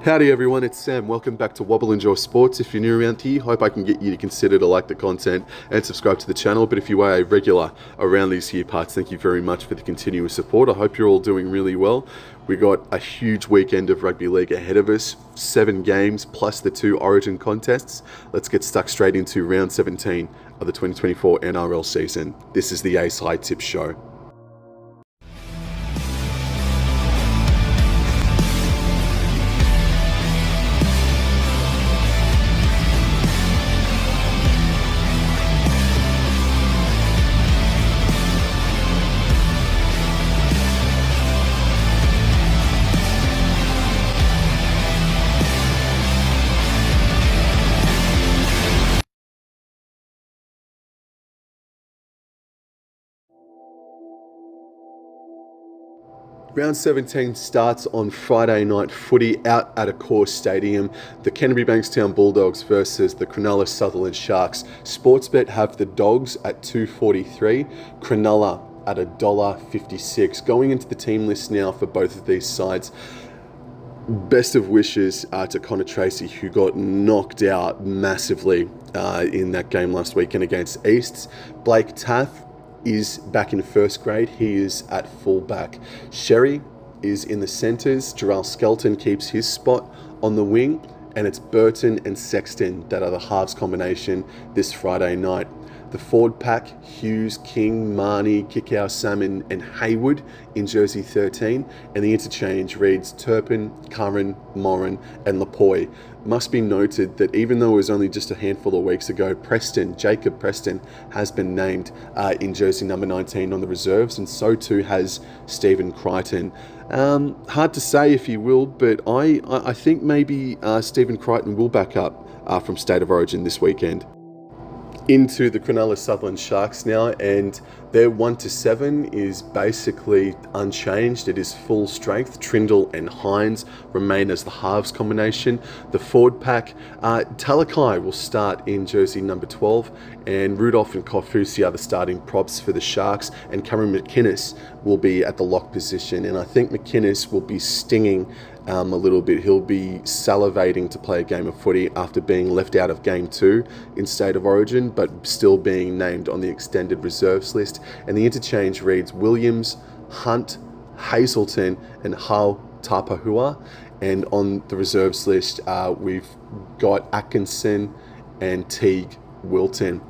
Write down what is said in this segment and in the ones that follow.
Howdy everyone, it's Sam. Welcome back to Wobble Enjoy Sports. If you're new around here, hope I can get you to consider to like the content and subscribe to the channel. But if you are a regular around these here parts, thank you very much for the continuous support. I hope you're all doing really well. We got a huge weekend of rugby league ahead of us, 7 games plus the 2 Origin contests. Let's get stuck straight into round 17 of the 2024 NRL season. This is the Ace High Tip Show. Round 17 starts on Friday night footy out at Accor Stadium. The Canterbury Bankstown Bulldogs versus the Cronulla Sutherland Sharks. Sportsbet have the Dogs at $2.43, Cronulla at $1.56. Going into the team list now for both of these sides. Best of wishes to Connor Tracy, who got knocked out massively in that game last weekend against Easts. Blake Taaffe is back in first grade. He is at fullback. Sherry is in the centres. Jarrell Skelton keeps his spot on the wing. And it's Burton and Sexton that are the halves combination this Friday night. The forward pack, Hughes, King, Marnie, Kikau, Salmon and Haywood in jersey 13. And the interchange reads Turpin, Curran, Moran and Lapoy. Must be noted that even though it was only just a handful of weeks ago, Jacob Preston has been named in jersey number 19 on the reserves, and so too has Stephen Crichton. Hard to say if he will, but I think maybe Stephen Crichton will back up from State of Origin this weekend. Into the Cronulla Sutherland Sharks now, and their 1-7 is basically unchanged. It is full strength. Trindle and Hines remain as the halves combination. The forward pack, Talakai will start in jersey number 12, and Rudolph and Kofusi are the starting props for the Sharks, and Cameron McInnes will be at the lock position, and I think McInnes will be stinging a little bit. He'll be salivating to play a game of footy after being left out of game 2 in State of Origin, but still being named on the extended reserves list. And the interchange reads Williams, Hunt, Hazelton and Hal Tapahua. And on the reserves list, we've got Atkinson and Teague Wilton.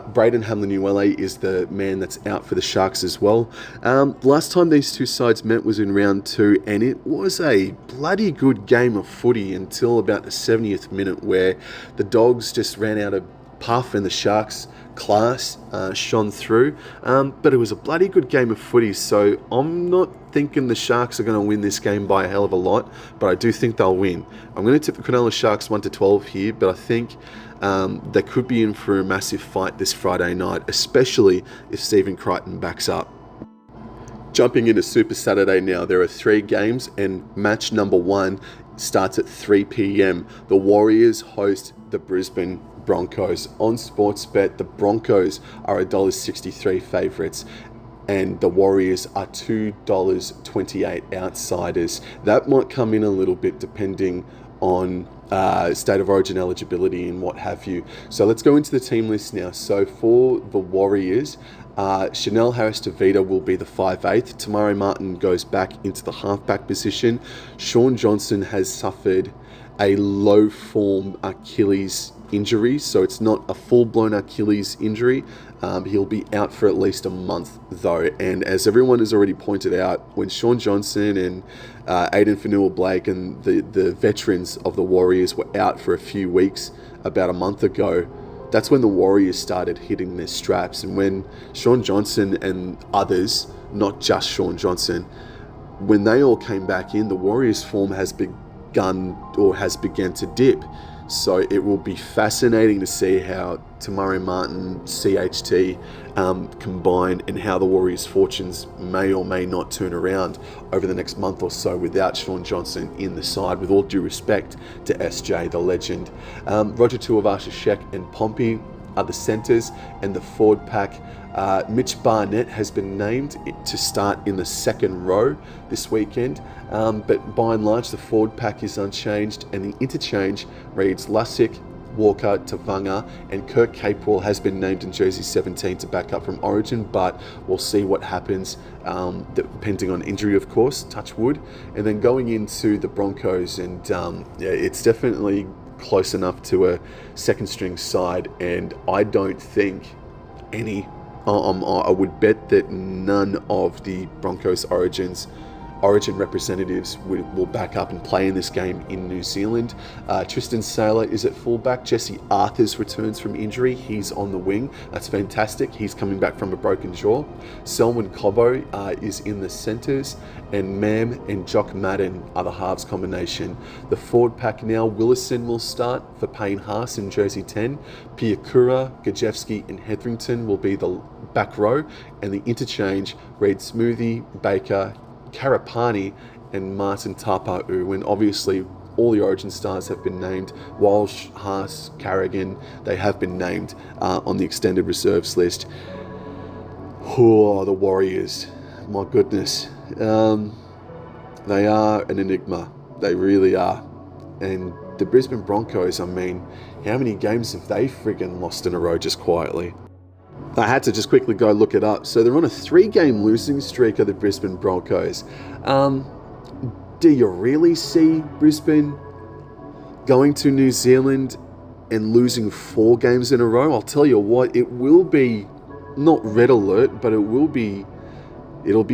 Braden Hamlin-Uele is the man that's out for the Sharks as well. Last time these two sides met was in round 2, and it was a bloody good game of footy until about the 70th minute, where the Dogs just ran out of puff and the Sharks class shone through. But it was a bloody good game of footy, so I'm not thinking the Sharks are going to win this game by a hell of a lot, but I do think they'll win. I'm going to tip the Cronulla Sharks 1-12 here, but I think they could be in for a massive fight this Friday night, especially if Stephen Crichton backs up. Jumping into Super Saturday now, there are 3 games, and match number 1 starts at 3 p.m. The Warriors host the Brisbane Broncos. On Sportsbet, the Broncos are $1.63 favourites, and the Warriors are $2.28 outsiders. That might come in a little bit depending on State of Origin eligibility and what have you. So let's go into the team list now. So for the Warriors, Chanel Harris-Tavita will be the 5'8". Tamari Martin goes back into the halfback position. Sean Johnson has suffered a low form Achilles injury, so it's not a full-blown Achilles injury. He'll be out for at least a month though, and as everyone has already pointed out, when Sean Johnson and Aiden Fanua-Blake and the veterans of the Warriors were out for a few weeks about a month ago, that's when the Warriors started hitting their straps. And when Sean Johnson and others, not just Sean Johnson, when they all came back in, the Warriors' form has begun to dip. So it will be fascinating to see how Tamari Martin, CHT combine, and how the Warriors' fortunes may or may not turn around over the next month or so without Sean Johnson in the side, with all due respect to SJ, the legend. Roger Tuivasa-Sheck and Pompey are the centres and the forward pack. Mitch Barnett has been named to start in the second row this weekend, but by and large the forward pack is unchanged, and the interchange reads Lussick, Walker, Tavanga, and Kirk Capewell has been named in jersey 17 to back up from Origin, but we'll see what happens depending on injury, of course, touch wood. And then going into the Broncos, and it's definitely close enough to a second string side, and I don't think I would bet that none of the Broncos Origin representatives will back up and play in this game in New Zealand. Tristan Saylor is at fullback. Jesse Arthurs returns from injury. He's on the wing. That's fantastic. He's coming back from a broken jaw. Selwyn Cobbo is in the centres, and Mam and Jock Madden are the halves combination. The forward pack now, Willison will start for Payne Haas in jersey 10. Piakura, Gajewski and Hetherington will be the back row, and the interchange reads Smoothie, Baker, Karapani and Martin Tapa'u, and obviously all the Origin stars have been named. Walsh, Haas, Carrigan, they have been named on the extended reserves list. Oh, the Warriors, my goodness. They are an enigma. They really are. And the Brisbane Broncos, I mean, how many games have they friggin' lost in a row just quietly? I had to just quickly go look it up. So they're on a 3-game losing streak of the Brisbane Broncos. Do you really see Brisbane going to New Zealand and losing 4 games in a row? I'll tell you what, it will be not red alert, but it'll be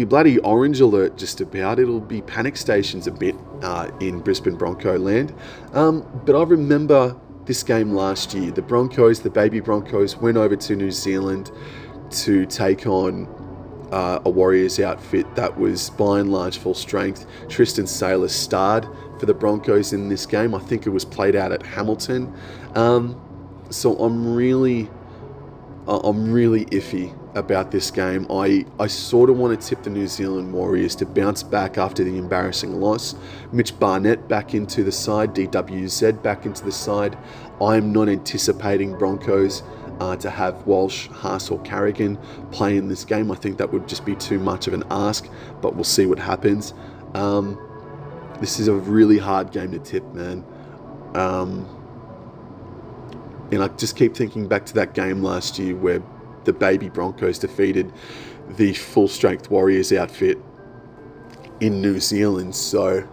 bloody orange alert just about. It'll be panic stations a bit in Brisbane Bronco land. But I remember this game last year. The Broncos, the baby Broncos, went over to New Zealand to take on a Warriors outfit that was by and large full strength. Tristan Saylor starred for the Broncos in this game. I think it was played out at Hamilton. So I'm really iffy about this game. I sort of want to tip the New Zealand Warriors to bounce back after the embarrassing loss. Mitch Barnett back into the side, DWZ back into the side. I'm not anticipating Broncos to have Walsh, Haas or Carrigan play in this game. I think that would just be too much of an ask, but we'll see what happens. This is a really hard game to tip, man. And I just keep thinking back to that game last year where the baby Broncos defeated the full-strength Warriors outfit in New Zealand. So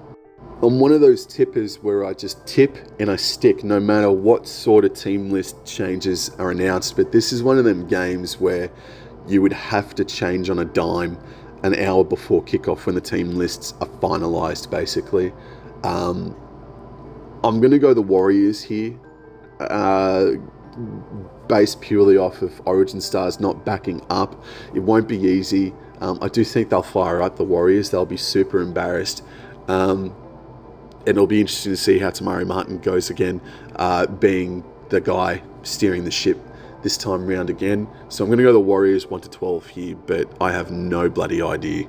I'm one of those tippers where I just tip and I stick no matter what sort of team list changes are announced. But this is one of them games where you would have to change on a dime an hour before kickoff when the team lists are finalised, basically. I'm going to go the Warriors here. Based purely off of Origin stars not backing up. It won't be easy. I do think they'll fire up the Warriors. They'll be super embarrassed. And it'll be interesting to see how Tamari Martin goes again, being the guy steering the ship this time round again. So I'm going to go the Warriors 1-12 here, but I have no bloody idea.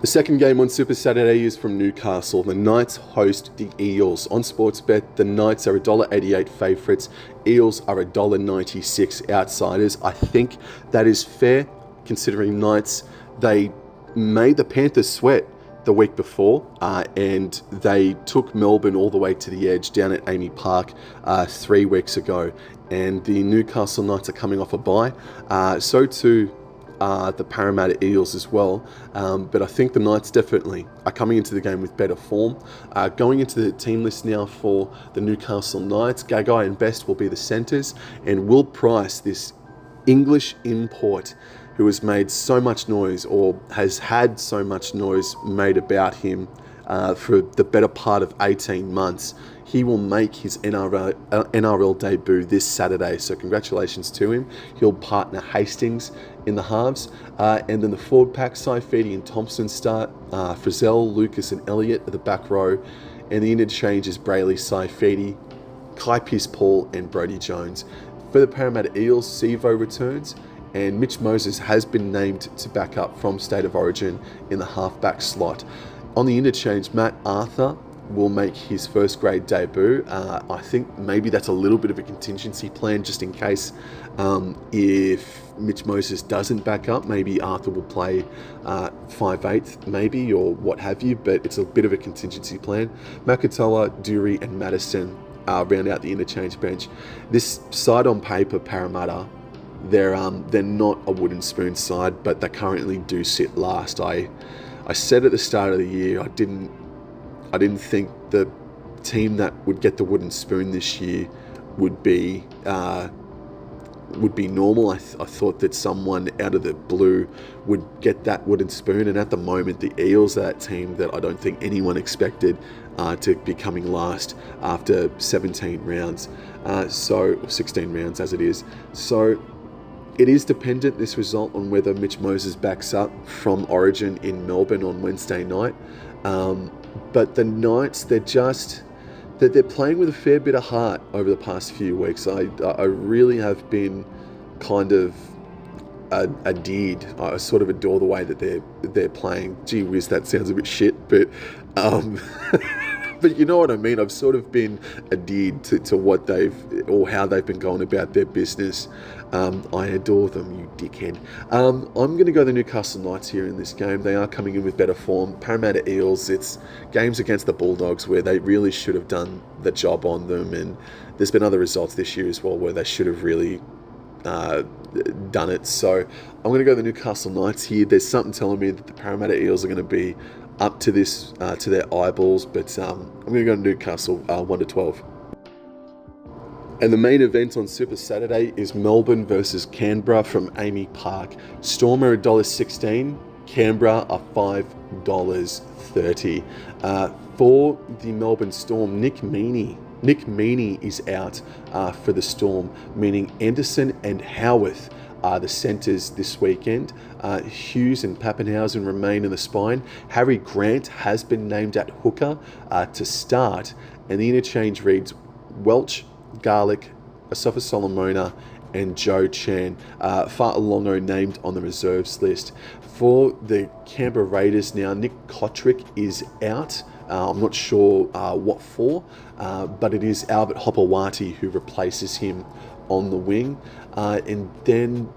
The second game on Super Saturday is from Newcastle. The Knights host the Eels. On Sportsbet, the Knights are $1.88 favourites. Eels are $1.96 outsiders. I think that is fair, considering Knights, they made the Panthers sweat the week before, and they took Melbourne all the way to the edge down at Amy Park 3 weeks ago. And the Newcastle Knights are coming off a bye. So too the Parramatta Eels as well, but I think the Knights definitely are coming into the game with better form. Going into the team list now for the Newcastle Knights, Gagai and Best will be the centres, and Will Price, this English import who has made so much noise, or has had so much noise made about him for the better part of 18 months. He will make his NRL debut this Saturday, so congratulations to him. He'll partner Hastings in the halves, and then the forward pack, Saifidi and Thompson start, Frizzell, Lucas and Elliott at the back row, and the interchange is Brayley, Saifidi, Kai Pearce-Paul and Brodie Jones. For the Parramatta Eels, Sevo returns, and Mitch Moses has been named to back up from State of Origin in the halfback slot. On the interchange, Matt Arthur will make his first grade debut. I think maybe that's a little bit of a contingency plan just in case if Mitch Moses doesn't back up, maybe Arthur will play 5/8 maybe, or what have you, but it's a bit of a contingency plan. Makatoa, Dury and Madison round out the interchange bench. This side on paper, Parramatta, they're not a wooden spoon side, but they currently do sit last. I said at the start of the year I didn't think the team that would get the wooden spoon this year would be normal. I thought that someone out of the blue would get that wooden spoon, and at the moment the Eels are that team that I don't think anyone expected to be coming last after 17 rounds, so 16 rounds as it is. So it is dependent, this result, on whether Mitch Moses backs up from Origin in Melbourne on Wednesday night. But the Knights, they're playing with a fair bit of heart over the past few weeks. I really have been kind of adhered. I sort of adore the way that they're playing. Gee whiz, that sounds a bit shit, but but you know what I mean. I've sort of been adhered to what how they've been going about their business. I adore them, you dickhead. I'm going to go the Newcastle Knights here in this game. They are coming in with better form. Parramatta Eels, it's games against the Bulldogs where they really should have done the job on them, and there's been other results this year as well where they should have really done it. So I'm going to go the Newcastle Knights here. There's something telling me that the Parramatta Eels are going to be up to this, to their eyeballs, but I'm going to go to Newcastle 1-12. And the main event on Super Saturday is Melbourne versus Canberra from Amy Park. Storm are $1.16, Canberra are $5.30. For the Melbourne Storm, Nick Meaney is out for the Storm, meaning Anderson and Howarth are the centres this weekend. Hughes and Pappenhausen remain in the spine. Harry Grant has been named at hooker to start, and the interchange reads Welch, Garlick, Asafa Solomona and Joe Chan. Fa'alongo named on the reserves list. For the Canberra Raiders now, Nick Kotrick is out. I'm not sure what for, but it is Albert Hopewati who replaces him on the wing. And then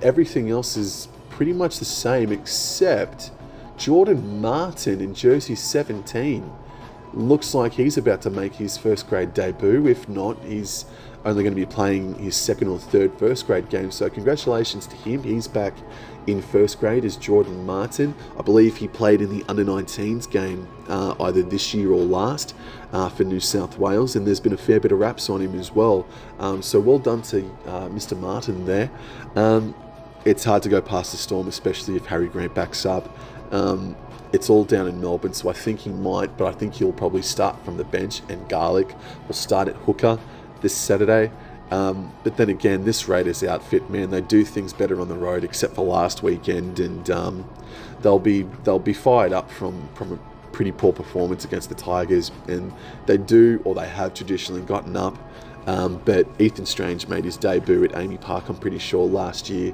everything else is pretty much the same, except Jordan Martin in jersey 17. Looks like he's about to make his first grade debut. If not, he's only going to be playing his second or third first grade game. So congratulations to him. He's back in first grade as Jordan Martin. I believe he played in the under-19s game either this year or last for New South Wales, and there's been a fair bit of raps on him as well. So well done to Mr. Martin there. It's hard to go past the Storm, especially if Harry Grant backs up. It's all down in Melbourne, so I think he might, but I think he'll probably start from the bench, and Garlick will start at hooker this Saturday. But then again, this Raiders outfit, man, they do things better on the road, except for last weekend, and they'll be fired up from a pretty poor performance against the Tigers, and they have traditionally gotten up. But Ethan Strange made his debut at Amy Park, I'm pretty sure, last year.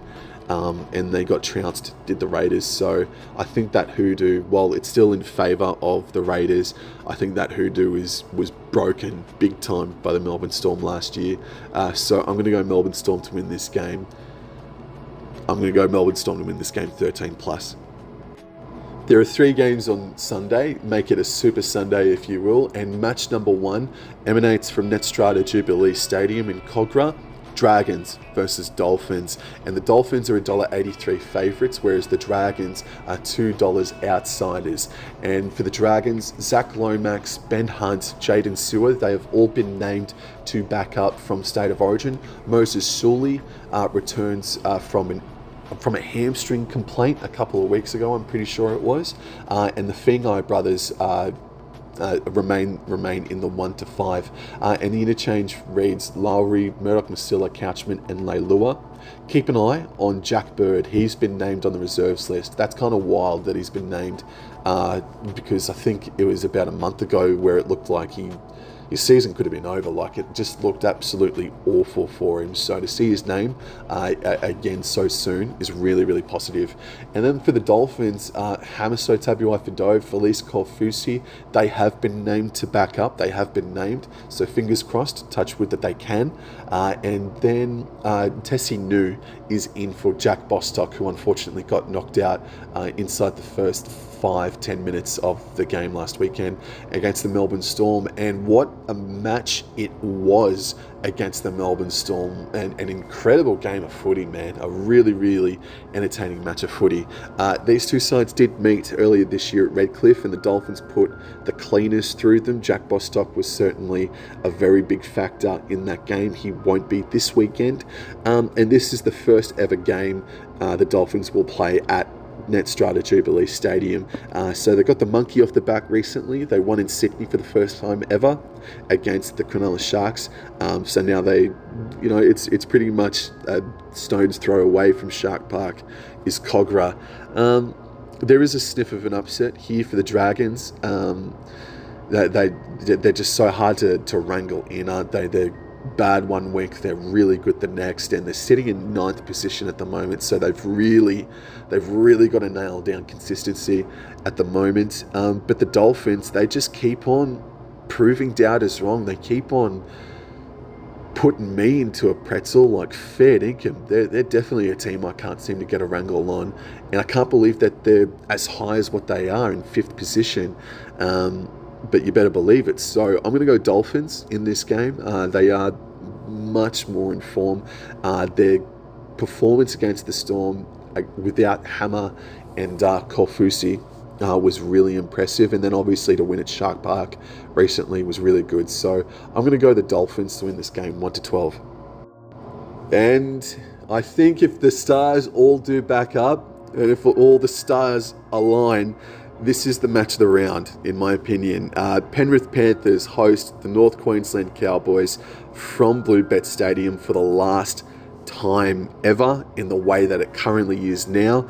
And they got trounced, did the Raiders. So I think that hoodoo, while it's still in favour of the Raiders, I think that hoodoo was broken big time by the Melbourne Storm last year. So I'm going to go Melbourne Storm to win this game. 13 plus. There are 3 games on Sunday, make it a Super Sunday if you will, and match number 1 emanates from Netstrata Jubilee Stadium in Kogarah. Dragons versus Dolphins, and the Dolphins are $1.83 favourites, whereas the Dragons are $2 outsiders. And for the Dragons, Zach Lomax, Ben Hunt, Jaden Sewer, they have all been named to back up from State of Origin. Moses Sully returns from a hamstring complaint a couple of weeks ago, I'm pretty sure it was, and the Fingai brothers remain in the 1 to 5, and the interchange reads Lowry, Murdoch, Masilla, Couchman and Leilua. Keep an eye on Jack Bird. He's been named on the reserves list. That's kind of wild that he's been named because I think it was about a month ago where it looked like his season could have been over. Like, it just looked absolutely awful for him. So to see his name again so soon is really, really positive. And then for the Dolphins, Hamiso Tabuai-Fidow, Felice Kofusi, they have been named to back up. They have been named. So fingers crossed, touch wood that they can. And then Tessie New is in for Jack Bostock, who unfortunately got knocked out inside the first 5-10 minutes of the game last weekend against the Melbourne Storm. And what a match it was against the Melbourne Storm. And an incredible game of footy, man. A really, really entertaining match of footy. These two sides did meet earlier this year at Redcliffe, and the Dolphins put the cleaners through them. Jack Bostock was certainly a very big factor in that game. He won't be this weekend. And this is the first ever game the Dolphins will play at Netstrata Jubilee Stadium. So they got the monkey off the back recently. They won in Sydney for the first time ever against the Cronulla Sharks. So now it's pretty much a stone's throw away from Shark Park is Cogra. There is a sniff of an upset here for the Dragons. They're just so hard to wrangle in, aren't they? They're bad one week, they're really good the next, and they're sitting in 9th position at the moment, so they've really got to nail down consistency at the moment. But the Dolphins, they just keep on proving doubters wrong. They keep on putting me into a pretzel like fair dinkum. They're definitely a team I can't seem to get a wrangle on, and I can't believe that they're as high as what they are in 5th position. But you better believe it. So I'm going to go Dolphins in this game. They are much more in form. Their performance against the Storm without Hammer and Kofusi was really impressive. And then obviously to win at Shark Park recently was really good. So I'm going to go the Dolphins to win this game 1-12. And I think if the stars all do back up, and if all the stars align, this is the match of the round, in my opinion. Penrith Panthers host the North Queensland Cowboys from Bluebet Stadium for the last time ever in the way that it currently is now.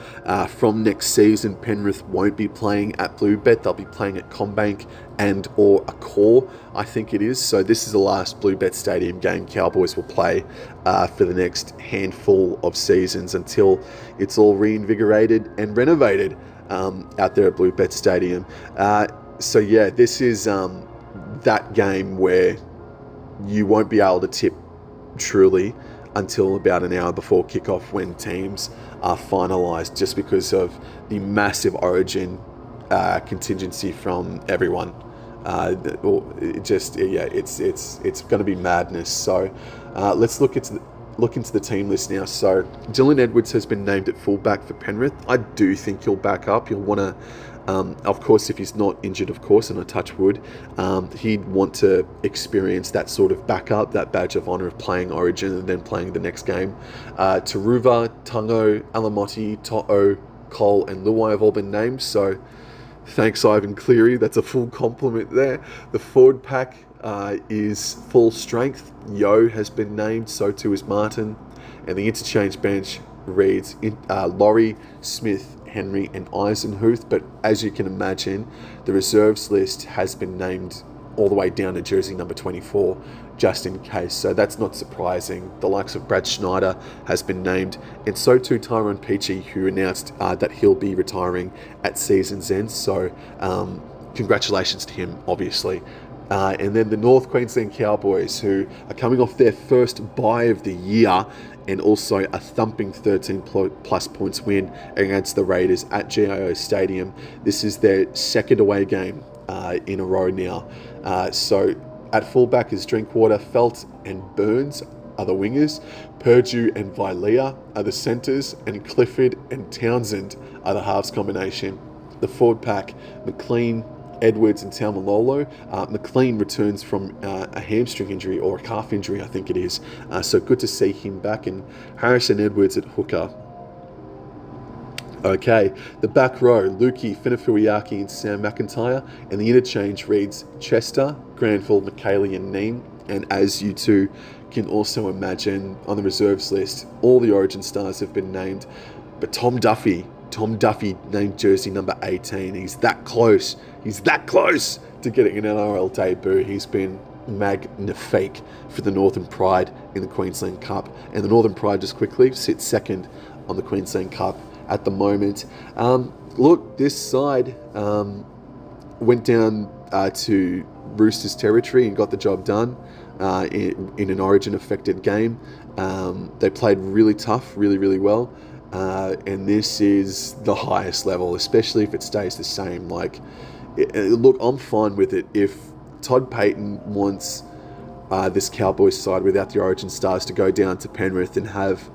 From next season, Penrith won't be playing at Bluebet. They'll be playing at CommBank and or Accor, I think it is. So this is the last Bluebet Stadium game Cowboys will play for the next handful of seasons until it's all reinvigorated and renovated out there at Bluebet Stadium. So yeah, this is that game where you won't be able to tip truly until about an hour before kickoff when teams are finalised, just because of the massive origin contingency from everyone. It's going to be madness. So let's look into the team list now. So Dylan Edwards has been named at fullback for Penrith. I do think he'll back up. He'll want to, of course, if he's not injured, of course, and I touch wood, he'd want to experience that sort of backup, that badge of honour of playing Origin and then playing the next game. Taruva, Tungo, Alamotti, To'o, Cole and Luai have all been named. So thanks, Ivan Cleary. That's a full complement there. The forward pack is full strength. Yo has been named, so too is Martin. And the interchange bench reads Laurie, Smith, Henry and Eisenhuth. But as you can imagine, the reserves list has been named all the way down to jersey number 24, just in case. So that's not surprising. The likes of Brad Schneider has been named, and so too Tyrone Peachey, who announced that he'll be retiring at season's end. So congratulations to him, obviously. And then the North Queensland Cowboys, who are coming off their first bye of the year and also a thumping 13-plus points win against the Raiders at GIO Stadium. This is their second away game in a row now. So at fullback is Drinkwater, Felt and Burns are the wingers. Purdue and Vilea are the centres, and Clifford and Townsend are the halves combination. The forward pack, McLean, Edwards and Taumalolo. McLean returns from a hamstring injury or a calf injury, I think it is. So good to see him back. And Harrison Edwards at hooker. Okay, the back row, Lukey, Finafuiaki and Sam McIntyre. And the interchange reads Chester, Granville, McKaylee and Neem. And as you two can also imagine on the reserves list, all the Origin stars have been named, but Tom Duffy named jersey number 18. He's that close to getting an NRL debut. He's been magnifique for the Northern Pride in the Queensland Cup. And the Northern Pride, just quickly, sits second on the Queensland Cup at the moment. Look, this side went down to Roosters territory and got the job done in an Origin-affected game. They played really tough, really well. And this is the highest level, especially if it stays the same. Look, I'm fine with it. If Todd Payten wants this Cowboys side without the Origin stars to go down to Penrith and have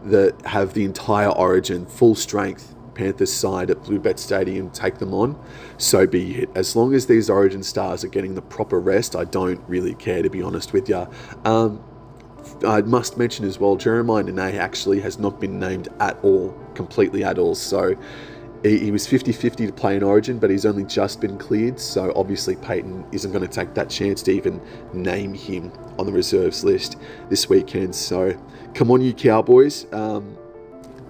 the entire Origin full strength Panthers side at Bluebet Stadium take them on, so be it. As long as these Origin stars are getting the proper rest, I don't really care, to be honest with you. I must mention as well, Jeremiah Nene actually has not been named at all, completely at all. So he was 50-50 to play in Origin, but he's only just been cleared. So obviously Payten isn't going to take that chance to even name him on the reserves list this weekend. So come on, you Cowboys.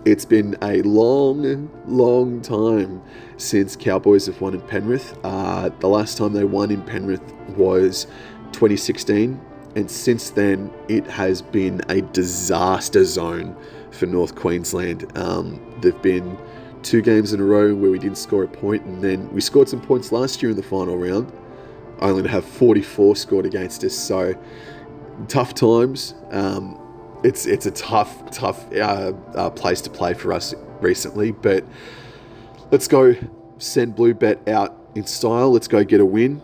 It's been a long time since Cowboys have won in Penrith. The last time they won in Penrith was 2016. And since then, it has been a disaster zone for North Queensland. There've been 2 games in a row where we didn't score a point, and then we scored some points last year in the final round, only to have 44 scored against us. So tough times. It's a tough place to play for us recently. But let's go send Bluebet out in style. Let's go get a win.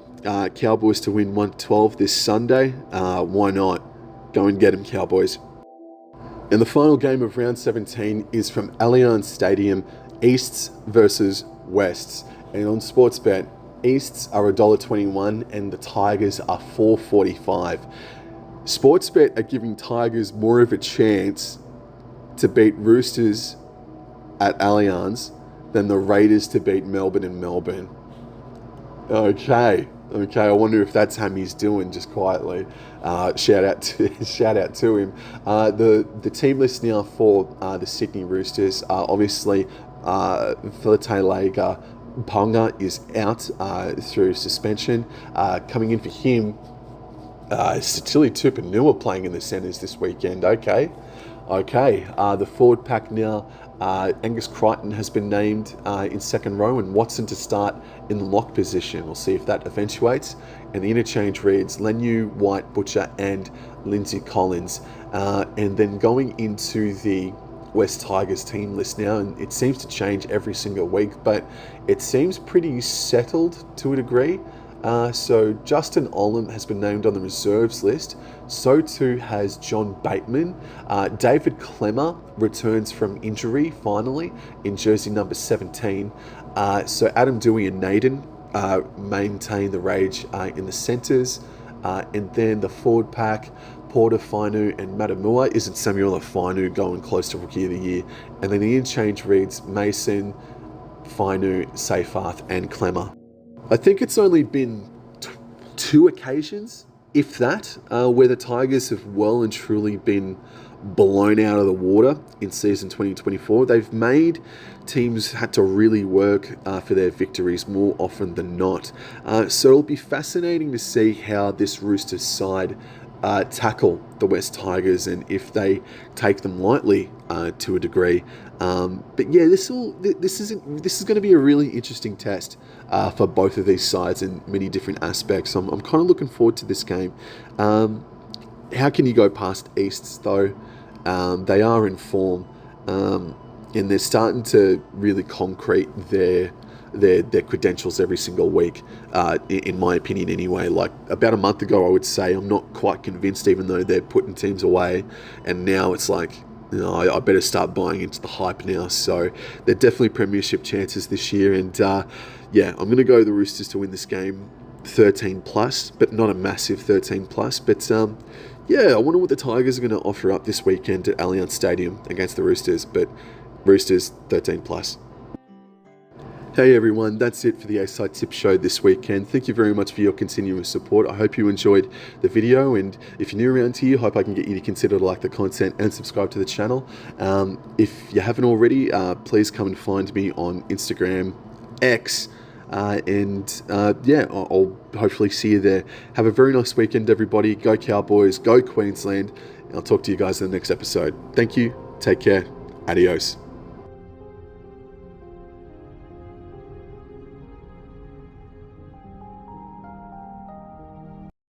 Cowboys to win 1-12 this Sunday. Why not? Go and get them, Cowboys. And the final game of round 17 is from Allianz Stadium, Easts versus Wests. And on Sportsbet, Easts are $1.21 and the Tigers are $4.45. Sportsbet are giving Tigers more of a chance to beat Roosters at Allianz than the Raiders to beat Melbourne in Melbourne. Okay, I wonder if that's how he's doing, just quietly. Shout out to him. The team list now for the Sydney Roosters, obviously Filatailega Ponga is out through suspension. Coming in for him, Satili Tupanua playing in the centres this weekend. Okay. The forward pack now, Angus Crichton has been named in second row and Watson to start in the lock position. We'll see if that eventuates. And the interchange reads Lenu, White, Butcher and Lindsay Collins. And then going into the West Tigers team list now, and it seems to change every single week, but it seems pretty settled to a degree. So Justin Olam has been named on the reserves list. So too has John Bateman. David Clemmer returns from injury finally in jersey number 17. So Adam Dewey and Naden maintain the rage in the centres. And then the forward pack, Porter, Fainu and Matamua. Isn't Samuel Fainu going close to Rookie of the Year? And then the interchange reads Mason, Fainu, Seyfarth and Clemmer. I think it's only been 2 occasions, if that, where the Tigers have well and truly been blown out of the water in season 2024. They've made teams had to really work for their victories more often than not. So it'll be fascinating to see how this Roosters side tackle the West Tigers and if they take them lightly to a degree. But yeah, this is going to be a really interesting test for both of these sides in many different aspects. I'm kind of looking forward to this game. How can you go past Easts though? They are in form, and they're starting to really concrete their credentials every single week, in my opinion anyway. Like about a month ago, I would say I'm not quite convinced, even though they're putting teams away, and now it's like, I better start buying into the hype now. So they're definitely premiership chances this year, and yeah, I'm going to go the Roosters to win this game 13 plus, but not a massive 13 plus. But yeah, I wonder what the Tigers are going to offer up this weekend at Allianz Stadium against the Roosters, but Roosters 13 plus. Hey everyone, that's it for the A-Side Tip Show this weekend. Thank you very much for your continuous support. I hope you enjoyed the video, and if you're new around here, I hope I can get you to consider to like the content and subscribe to the channel. If you haven't already, please come and find me on Instagram, X, yeah, I'll hopefully see you there. Have a very nice weekend, everybody. Go Cowboys, go Queensland, and I'll talk to you guys in the next episode. Thank you, take care, adios.